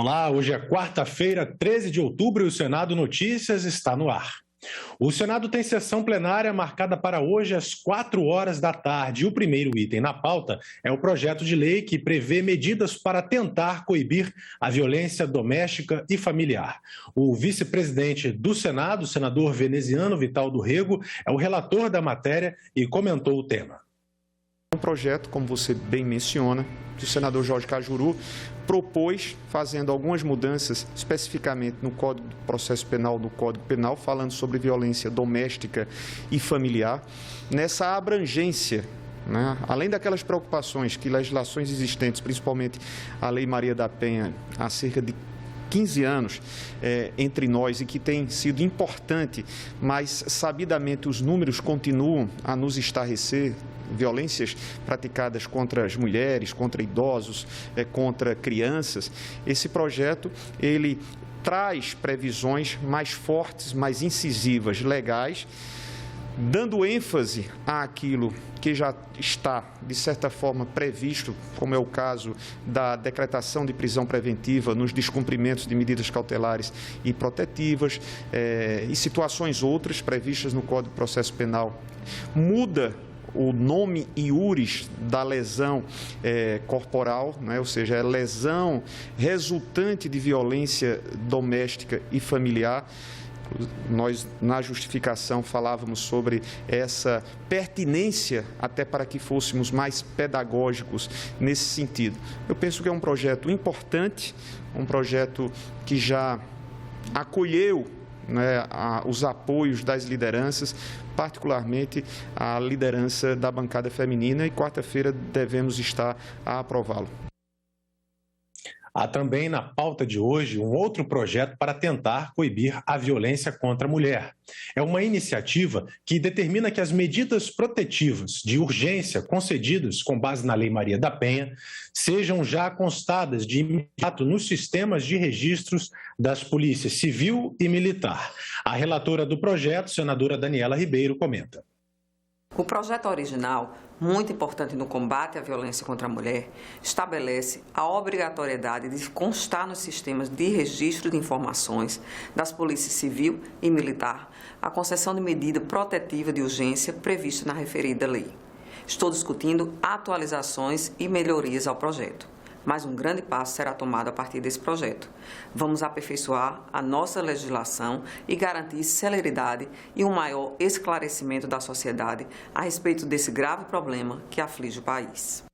Olá, hoje é quarta-feira, 13 de outubro, e o Senado Notícias está no ar. O Senado tem sessão plenária marcada para hoje às 4 horas da tarde. E o primeiro item na pauta é o projeto de lei que prevê medidas para tentar coibir a violência doméstica e familiar. O vice-presidente do Senado, o senador veneziano Vital do Rego, é o relator da matéria e comentou o tema. Um projeto, como você bem menciona, que o senador Jorge Cajuru propôs, fazendo algumas mudanças especificamente no Código de Processo Penal, do Código Penal, falando sobre violência doméstica e familiar, nessa abrangência, né? Além daquelas preocupações que legislações existentes, principalmente a Lei Maria da Penha, há cerca de 15 anos entre nós e que tem sido importante, mas sabidamente os números continuam a nos estarrecer. Violências praticadas contra as mulheres, contra idosos, contra crianças. Esse projeto, ele traz previsões mais fortes, mais incisivas, legais, dando ênfase àquilo que já está, de certa forma, previsto, como é o caso da decretação de prisão preventiva nos descumprimentos de medidas cautelares e protetivas, e situações outras previstas no Código de Processo Penal. Muda o nome iuris da lesão corporal, né? Ou seja, é lesão resultante de violência doméstica e familiar. Nós, na justificação, falávamos sobre essa pertinência, até para que fôssemos mais pedagógicos nesse sentido. Eu penso que é um projeto importante, um projeto que já acolheu, né, os apoios das lideranças, particularmente a liderança da bancada feminina, e quarta-feira devemos estar a aprová-lo. Há também na pauta de hoje um outro projeto para tentar coibir a violência contra a mulher. É uma iniciativa que determina que as medidas protetivas de urgência concedidas com base na Lei Maria da Penha sejam já constadas de imediato nos sistemas de registros das polícias civil e militar. A relatora do projeto, senadora Daniela Ribeiro, comenta. O projeto original, muito importante no combate à violência contra a mulher, estabelece a obrigatoriedade de constar nos sistemas de registro de informações das polícias civil e militar a concessão de medida protetiva de urgência prevista na referida lei. Estou discutindo atualizações e melhorias ao projeto, mas um grande passo será tomado a partir desse projeto. Vamos aperfeiçoar a nossa legislação e garantir celeridade e um maior esclarecimento da sociedade a respeito desse grave problema que aflige o país.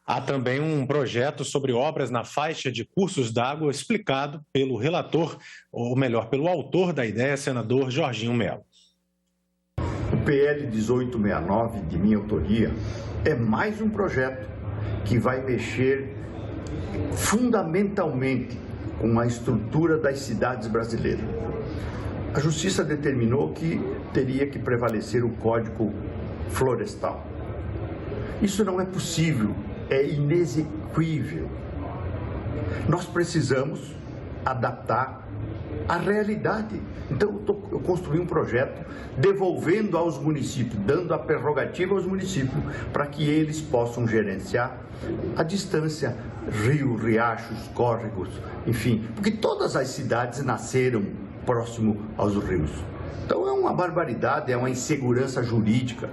Há também um projeto sobre obras na faixa de cursos d'água explicado pelo relator, ou melhor, pelo autor da ideia, senador Jorginho Melo. O PL 1869, de minha autoria, é mais um projeto que vai mexer fundamentalmente com a estrutura das cidades brasileiras. A Justiça determinou que teria que prevalecer o Código Florestal. Isso não é possível, é inexequível. Nós precisamos adaptar a realidade. Então, eu construí um projeto devolvendo aos municípios, dando a prerrogativa aos municípios para que eles possam gerenciar a distância, rios, riachos, córregos, enfim, porque todas as cidades nasceram próximo aos rios. Então, é uma barbaridade, é uma insegurança jurídica.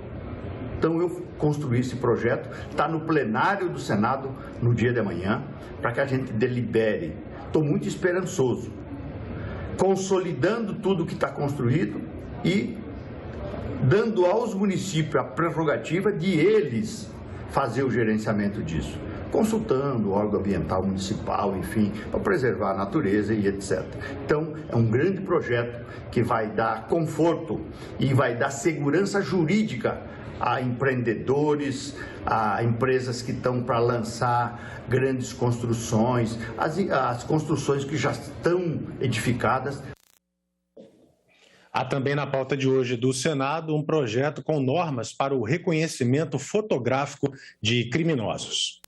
Então, eu construí esse projeto, está no plenário do Senado no dia de amanhã, para que a gente delibere. Estou muito esperançoso, consolidando tudo que está construído e dando aos municípios a prerrogativa de eles fazer o gerenciamento disso, consultando o órgão ambiental municipal, enfim, para preservar a natureza e etc. Então, é um grande projeto que vai dar conforto e vai dar segurança jurídica a empreendedores, a empresas que estão para lançar grandes construções, as construções que já estão edificadas. Há também na pauta de hoje do Senado um projeto com normas para o reconhecimento fotográfico de criminosos.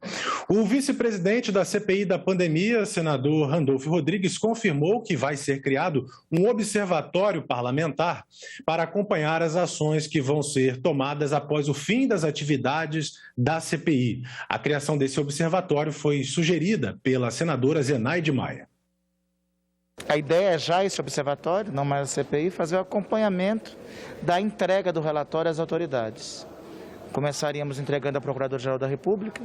O vice-presidente da CPI da pandemia, senador Randolfo Rodrigues, confirmou que vai ser criado um observatório parlamentar para acompanhar as ações que vão ser tomadas após o fim das atividades da CPI. A criação desse observatório foi sugerida pela senadora Zenaide Maia. A ideia é já esse observatório, não mais a CPI, fazer o acompanhamento da entrega do relatório às autoridades. Começaríamos entregando à Procuradoria-Geral da República,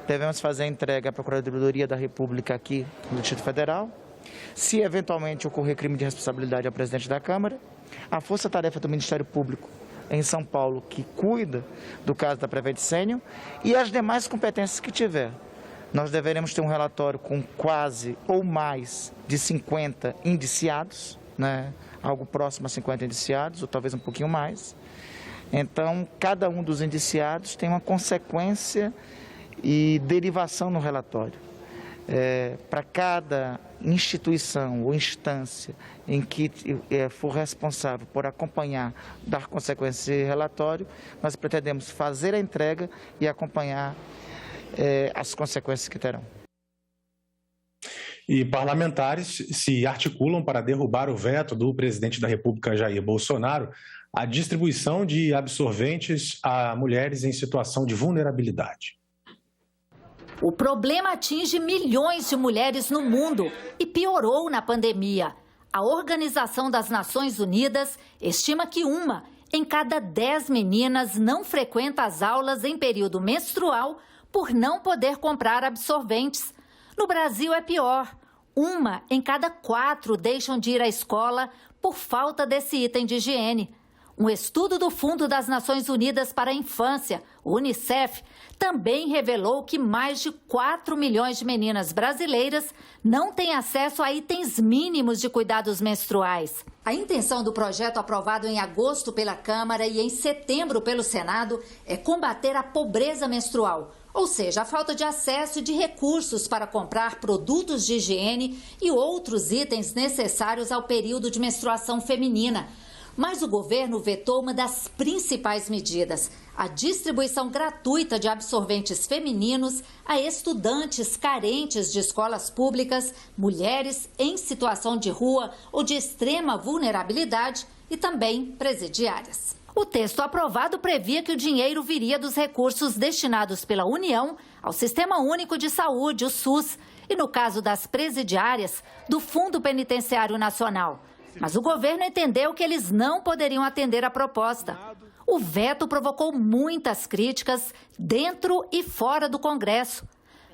devemos fazer a entrega à Procuradoria da República aqui no Distrito Federal. Se eventualmente ocorrer crime de responsabilidade ao presidente da Câmara, a força-tarefa do Ministério Público em São Paulo, que cuida do caso da Prevent Senior, e as demais competências que tiver. Nós deveremos ter um relatório com quase ou mais de 50 indiciados, né? Algo próximo a 50 indiciados, ou talvez um pouquinho mais. Então, cada um dos indiciados tem uma consequência e derivação no relatório. Para cada instituição ou instância em que for responsável por acompanhar, dar consequência a esse relatório, nós pretendemos fazer a entrega e acompanhar as consequências que terão. E parlamentares se articulam para derrubar o veto do presidente da República, Jair Bolsonaro, à distribuição de absorventes a mulheres em situação de vulnerabilidade. O problema atinge milhões de mulheres no mundo e piorou na pandemia. A Organização das Nações Unidas estima que 1 em cada 10 meninas não frequenta as aulas em período menstrual por não poder comprar absorventes. No Brasil é pior. 1 em cada 4 deixam de ir à escola por falta desse item de higiene. Um estudo do Fundo das Nações Unidas para a Infância, o UNICEF, também revelou que mais de 4 milhões de meninas brasileiras não têm acesso a itens mínimos de cuidados menstruais. A intenção do projeto aprovado em agosto pela Câmara e em setembro pelo Senado é combater a pobreza menstrual, ou seja, a falta de acesso e de recursos para comprar produtos de higiene e outros itens necessários ao período de menstruação feminina. Mas o governo vetou uma das principais medidas, a distribuição gratuita de absorventes femininos a estudantes carentes de escolas públicas, mulheres em situação de rua ou de extrema vulnerabilidade e também presidiárias. O texto aprovado previa que o dinheiro viria dos recursos destinados pela União ao Sistema Único de Saúde, o SUS, e no caso das presidiárias, do Fundo Penitenciário Nacional. Mas o governo entendeu que eles não poderiam atender a proposta. O veto provocou muitas críticas dentro e fora do Congresso.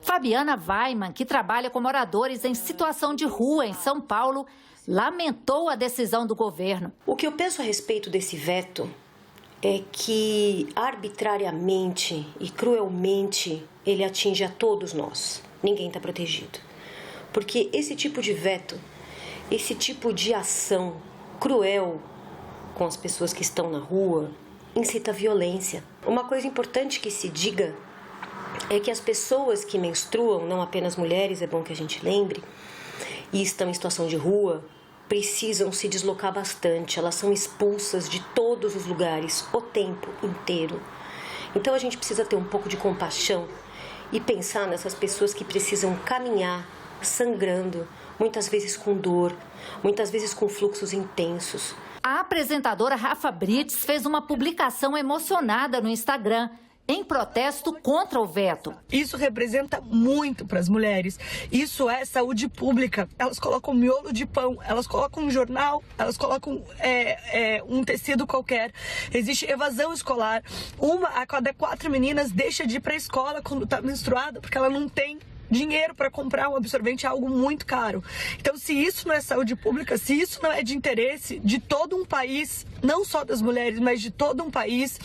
Fabiana Weimann, que trabalha com moradores em situação de rua em São Paulo, lamentou a decisão do governo. O que eu penso a respeito desse veto é que arbitrariamente e cruelmente ele atinge a todos nós. Ninguém está protegido. Porque esse tipo de veto, esse tipo de ação cruel com as pessoas que estão na rua, incita a violência. Uma coisa importante que se diga é que as pessoas que menstruam, não apenas mulheres, é bom que a gente lembre, e estão em situação de rua, precisam se deslocar bastante. Elas são expulsas de todos os lugares o tempo inteiro. Então a gente precisa ter um pouco de compaixão e pensar nessas pessoas que precisam caminhar sangrando, muitas vezes com dor, muitas vezes com fluxos intensos. A apresentadora Rafa Brits fez uma publicação emocionada no Instagram, em protesto contra o veto. Isso representa muito para as mulheres. Isso é saúde pública. Elas colocam miolo de pão, elas colocam um jornal, elas colocam um tecido qualquer. Existe evasão escolar. 1 a cada 4 meninas deixa de ir para a escola quando está menstruada porque ela não tem dinheiro para comprar um absorvente, é algo muito caro. Então, se isso não é saúde pública, se isso não é de interesse de todo um país, não só das mulheres, mas de todo um país,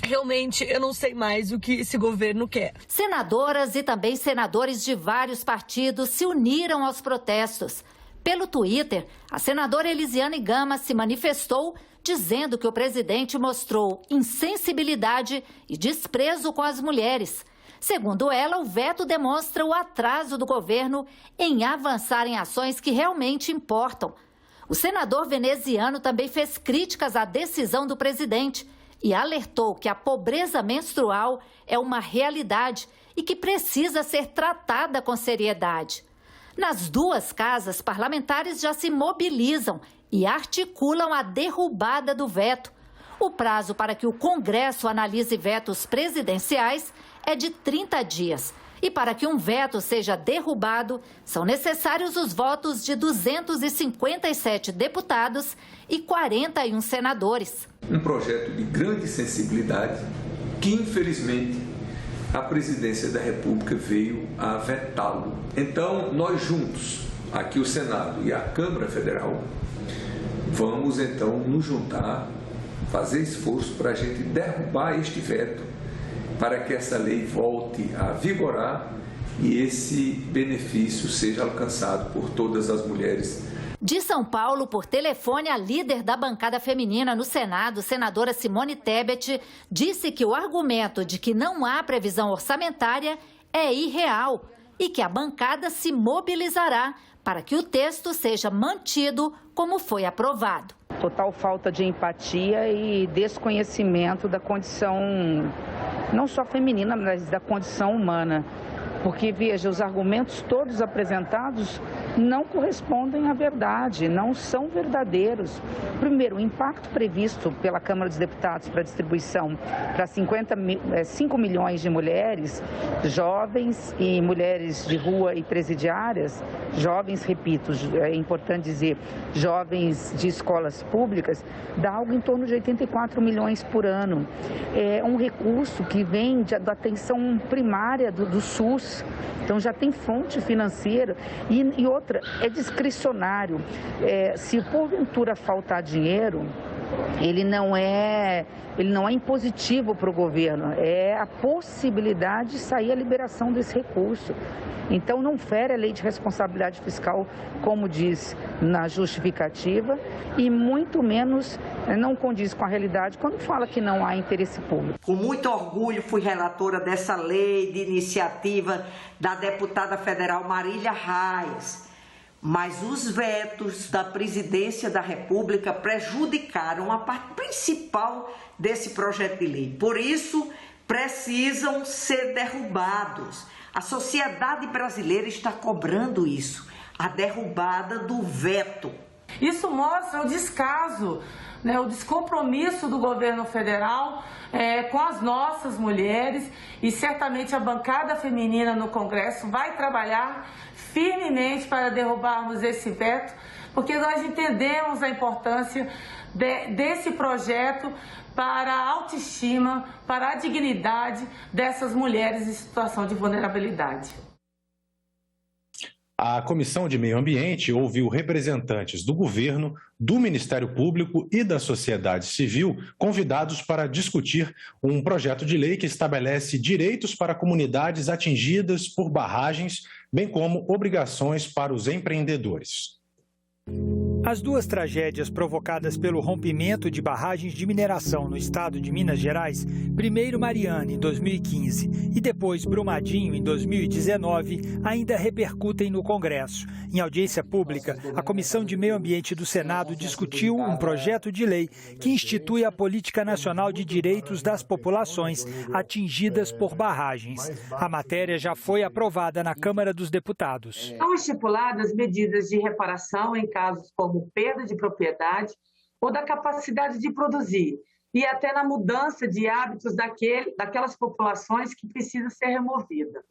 realmente eu não sei mais o que esse governo quer. Senadoras e também senadores de vários partidos se uniram aos protestos. Pelo Twitter, a senadora Elisiane Gama se manifestou dizendo que o presidente mostrou insensibilidade e desprezo com as mulheres. Segundo ela, o veto demonstra o atraso do governo em avançar em ações que realmente importam. O senador veneziano também fez críticas à decisão do presidente e alertou que a pobreza menstrual é uma realidade e que precisa ser tratada com seriedade. Nas duas casas, parlamentares já se mobilizam e articulam a derrubada do veto. O prazo para que o Congresso analise vetos presidenciais é de 30 dias. E para que um veto seja derrubado, são necessários os votos de 257 deputados e 41 senadores. Um projeto de grande sensibilidade que, infelizmente, a presidência da República veio a vetá-lo. Então, nós juntos, aqui o Senado e a Câmara Federal, vamos então nos juntar, fazer esforço para a gente derrubar este veto, para que essa lei volte a vigorar e esse benefício seja alcançado por todas as mulheres. De São Paulo, por telefone, a líder da bancada feminina no Senado, senadora Simone Tebet, disse que o argumento de que não há previsão orçamentária é irreal e que a bancada se mobilizará para que o texto seja mantido como foi aprovado. Total falta de empatia e desconhecimento da condição, não só feminina, mas da condição humana. Porque, veja, os argumentos todos apresentados não correspondem à verdade, não são verdadeiros. Primeiro, o impacto previsto pela Câmara dos Deputados para distribuição para 5 milhões de mulheres, jovens e mulheres de rua e presidiárias, jovens, repito, é importante dizer, jovens de escolas públicas, dá algo em torno de 84 milhões por ano. É um recurso que vem da atenção primária do SUS. Então já tem fonte financeira e outra, é discricionário. Se porventura faltar dinheiro, ele não é impositivo para o governo, é a possibilidade de sair a liberação desse recurso. Então não fere a lei de responsabilidade fiscal, como diz na justificativa, e muito menos não condiz com a realidade quando fala que não há interesse público. Com muito orgulho fui relatora dessa lei de iniciativa da deputada federal Marília Reis, mas os vetos da presidência da República prejudicaram a parte principal desse projeto de lei. Por isso, precisam ser derrubados. A sociedade brasileira está cobrando isso, a derrubada do veto. Isso mostra o descaso, o descompromisso do governo federal com as nossas mulheres, e certamente a bancada feminina no Congresso vai trabalhar firmemente para derrubarmos esse veto, porque nós entendemos a importância desse projeto para a autoestima, para a dignidade dessas mulheres em situação de vulnerabilidade. A Comissão de Meio Ambiente ouviu representantes do governo, do Ministério Público e da sociedade civil convidados para discutir um projeto de lei que estabelece direitos para comunidades atingidas por barragens, bem como obrigações para os empreendedores. As duas tragédias provocadas pelo rompimento de barragens de mineração no estado de Minas Gerais, primeiro Mariana em 2015 e depois Brumadinho em 2019, ainda repercutem no Congresso. Em audiência pública, a Comissão de Meio Ambiente do Senado discutiu um projeto de lei que institui a Política Nacional de Direitos das Populações atingidas por barragens. A matéria já foi aprovada na Câmara dos Deputados. São estipuladas medidas de reparação em casos como perda de propriedade ou da capacidade de produzir, e até na mudança de hábitos daquelas populações que precisa ser removida.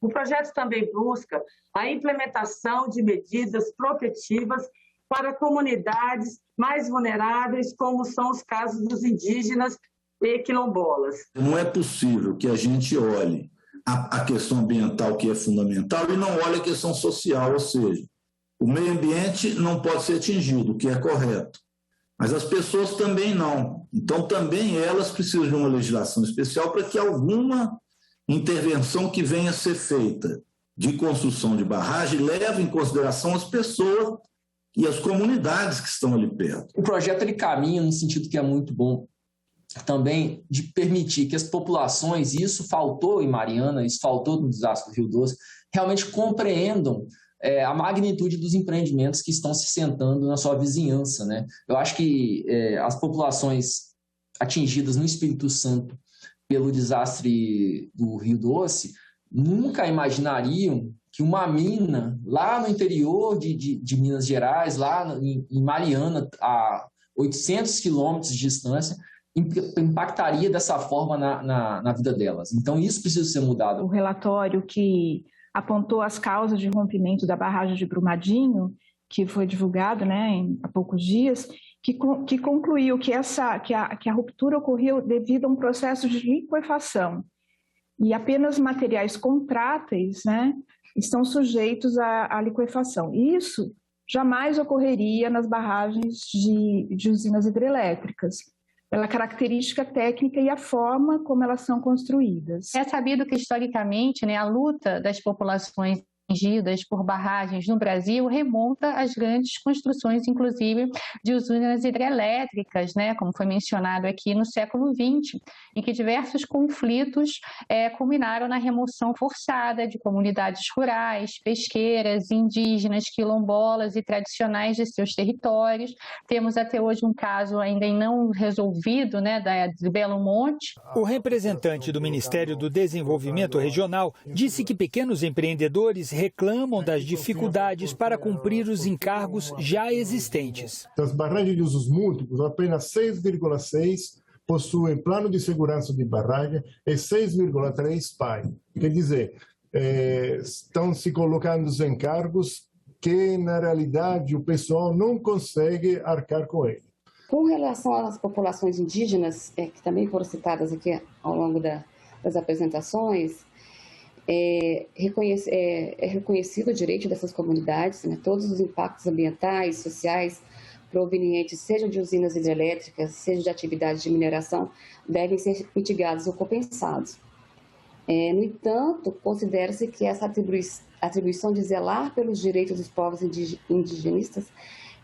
O projeto também busca a implementação de medidas protetivas para comunidades mais vulneráveis, como são os casos dos indígenas e quilombolas. Não é possível que a gente olhe a questão ambiental, que é fundamental, e não olhe a questão social, ou seja, o meio ambiente não pode ser atingido, o que é correto, mas as pessoas também não. Então, também elas precisam de uma legislação especial para que alguma intervenção que venha a ser feita de construção de barragem leve em consideração as pessoas e as comunidades que estão ali perto. O projeto ele caminha no sentido que é muito bom também de permitir que as populações, e isso faltou em Mariana, isso faltou no desastre do Rio Doce, realmente compreendam a magnitude dos empreendimentos que estão se sentando na sua vizinhança, né? Eu acho que as populações atingidas no Espírito Santo pelo desastre do Rio Doce nunca imaginariam que uma mina lá no interior de Minas Gerais, lá em Mariana, a 800 quilômetros de distância, impactaria dessa forma na vida delas. Então, isso precisa ser mudado. O relatório que apontou as causas de rompimento da barragem de Brumadinho, que foi divulgado, né, há poucos dias, que concluiu que a ruptura ocorreu devido a um processo de liquefação. E apenas materiais contráteis, né, estão sujeitos à liquefação. Isso jamais ocorreria nas barragens de usinas hidrelétricas, pela característica técnica e a forma como elas são construídas. É sabido que, historicamente, né, a luta das populações atingidas por barragens no Brasil remonta às grandes construções, inclusive, de usinas hidrelétricas, né, como foi mencionado aqui no século XX, em que diversos conflitos culminaram na remoção forçada de comunidades rurais, pesqueiras, indígenas, quilombolas e tradicionais de seus territórios. Temos até hoje um caso ainda não resolvido, né, de Belo Monte. O representante do Ministério do Desenvolvimento Regional disse que pequenos empreendedores reclamam das dificuldades para cumprir os encargos já existentes. Das barragens de usos múltiplos, apenas 6,6 possuem plano de segurança de barragem e 6,3 PAI. Quer dizer, estão se colocando os encargos que, na realidade, o pessoal não consegue arcar com ele. Com relação às populações indígenas, que também foram citadas aqui ao longo das apresentações, é reconhecido o direito dessas comunidades, né? Todos os impactos ambientais, sociais, provenientes, seja de usinas hidrelétricas, seja de atividades de mineração, devem ser mitigados ou compensados. No entanto, considera-se que essa atribuição de zelar pelos direitos dos povos indigenistas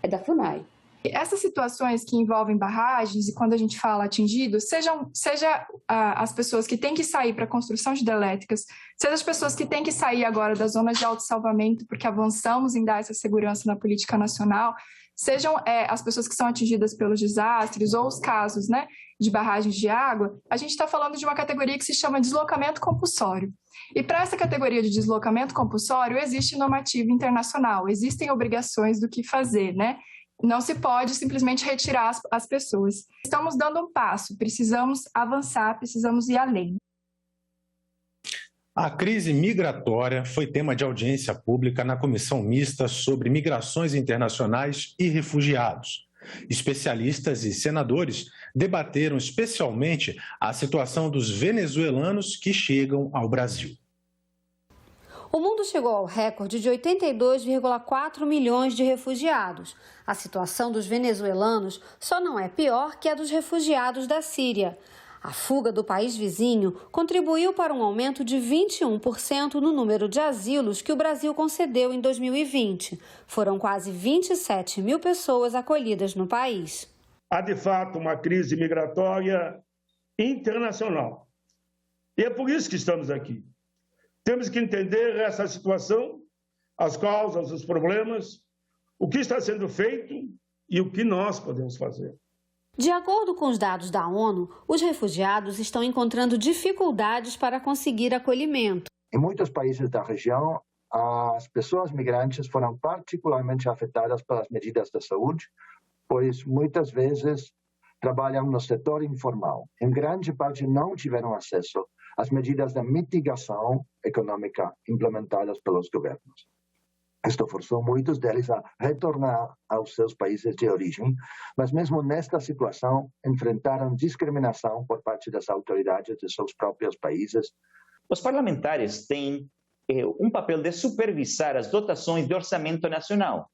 é da FUNAI. Essas situações que envolvem barragens, e quando a gente fala atingidos, seja as pessoas que têm que sair para a construção de hidrelétricas, seja as pessoas que têm que sair agora das zonas de autossalvamento, porque avançamos em dar essa segurança na política nacional, sejam as pessoas que são atingidas pelos desastres ou os casos, né, de barragens de água, a gente está falando de uma categoria que se chama deslocamento compulsório. E para essa categoria de deslocamento compulsório existe normativa internacional, existem obrigações do que fazer, né? Não se pode simplesmente retirar as pessoas. Estamos dando um passo, precisamos avançar, precisamos ir além. A crise migratória foi tema de audiência pública na Comissão Mista sobre Migrações Internacionais e Refugiados. Especialistas e senadores debateram especialmente a situação dos venezuelanos que chegam ao Brasil. O mundo chegou ao recorde de 82,4 milhões de refugiados. A situação dos venezuelanos só não é pior que a dos refugiados da Síria. A fuga do país vizinho contribuiu para um aumento de 21% no número de asilos que o Brasil concedeu em 2020. Foram quase 27 mil pessoas acolhidas no país. Há, de fato, uma crise migratória internacional. E é por isso que estamos aqui. Temos que entender essa situação, as causas, os problemas, o que está sendo feito e o que nós podemos fazer. De acordo com os dados da ONU, os refugiados estão encontrando dificuldades para conseguir acolhimento. Em muitos países da região, as pessoas migrantes foram particularmente afetadas pelas medidas de saúde, pois muitas vezes trabalham no setor informal. Em grande parte não tiveram acesso às medidas de mitigação econômica implementadas pelos governos. Isto forçou muitos deles a retornar aos seus países de origem, mas mesmo nesta situação enfrentaram discriminação por parte das autoridades de seus próprios países. Os parlamentares têm um papel de supervisar as dotações de orçamento nacional,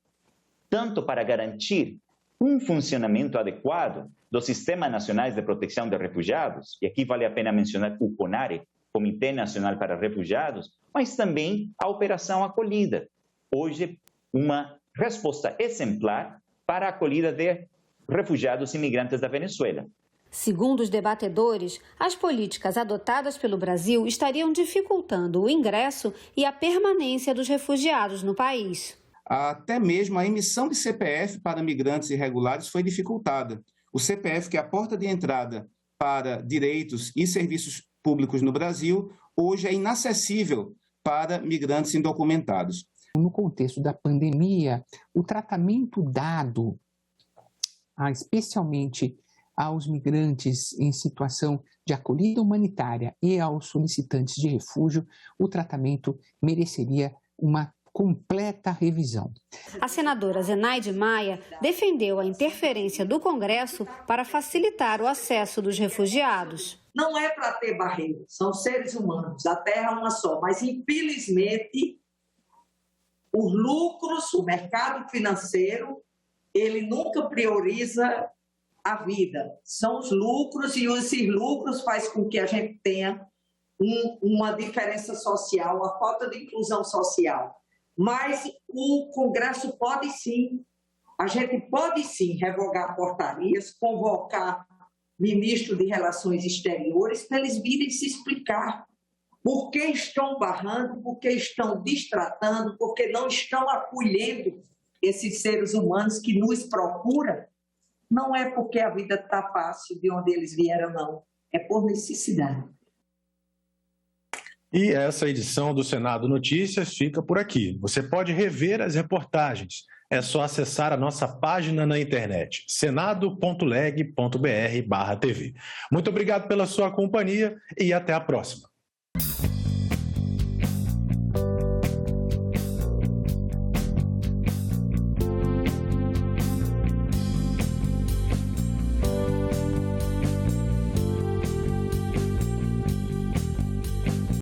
tanto para garantir um funcionamento adequado dos Sistemas Nacionais de Proteção de Refugiados, e aqui vale a pena mencionar o CONARE, Comitê Nacional para Refugiados, mas também a Operação Acolhida. Hoje, uma resposta exemplar para a acolhida de refugiados e imigrantes da Venezuela. Segundo os debatedores, as políticas adotadas pelo Brasil estariam dificultando o ingresso e a permanência dos refugiados no país. Até mesmo a emissão de CPF para migrantes irregulares foi dificultada. O CPF, que é a porta de entrada para direitos e serviços públicos no Brasil, hoje é inacessível para migrantes indocumentados. No contexto da pandemia, o tratamento dado, especialmente aos migrantes em situação de acolhida humanitária e aos solicitantes de refúgio, o tratamento mereceria uma completa revisão. A senadora Zenaide Maia defendeu a interferência do Congresso para facilitar o acesso dos refugiados. Não é para ter barreira, são seres humanos, a terra é uma só, mas infelizmente os lucros, o mercado financeiro, ele nunca prioriza a vida. São os lucros e esses lucros fazem com que a gente tenha uma diferença social, a falta de inclusão social. Mas o Congresso pode sim, a gente pode sim revogar portarias, convocar ministro de Relações Exteriores para eles virem se explicar por que estão barrando, por que estão destratando, por que não estão acolhendo esses seres humanos que nos procuram. Não é porque a vida está fácil de onde eles vieram, não. É por necessidade. E essa edição do Senado Notícias fica por aqui. Você pode rever as reportagens. É só acessar a nossa página na internet, senado.leg.br/TV. Muito obrigado pela sua companhia e até a próxima.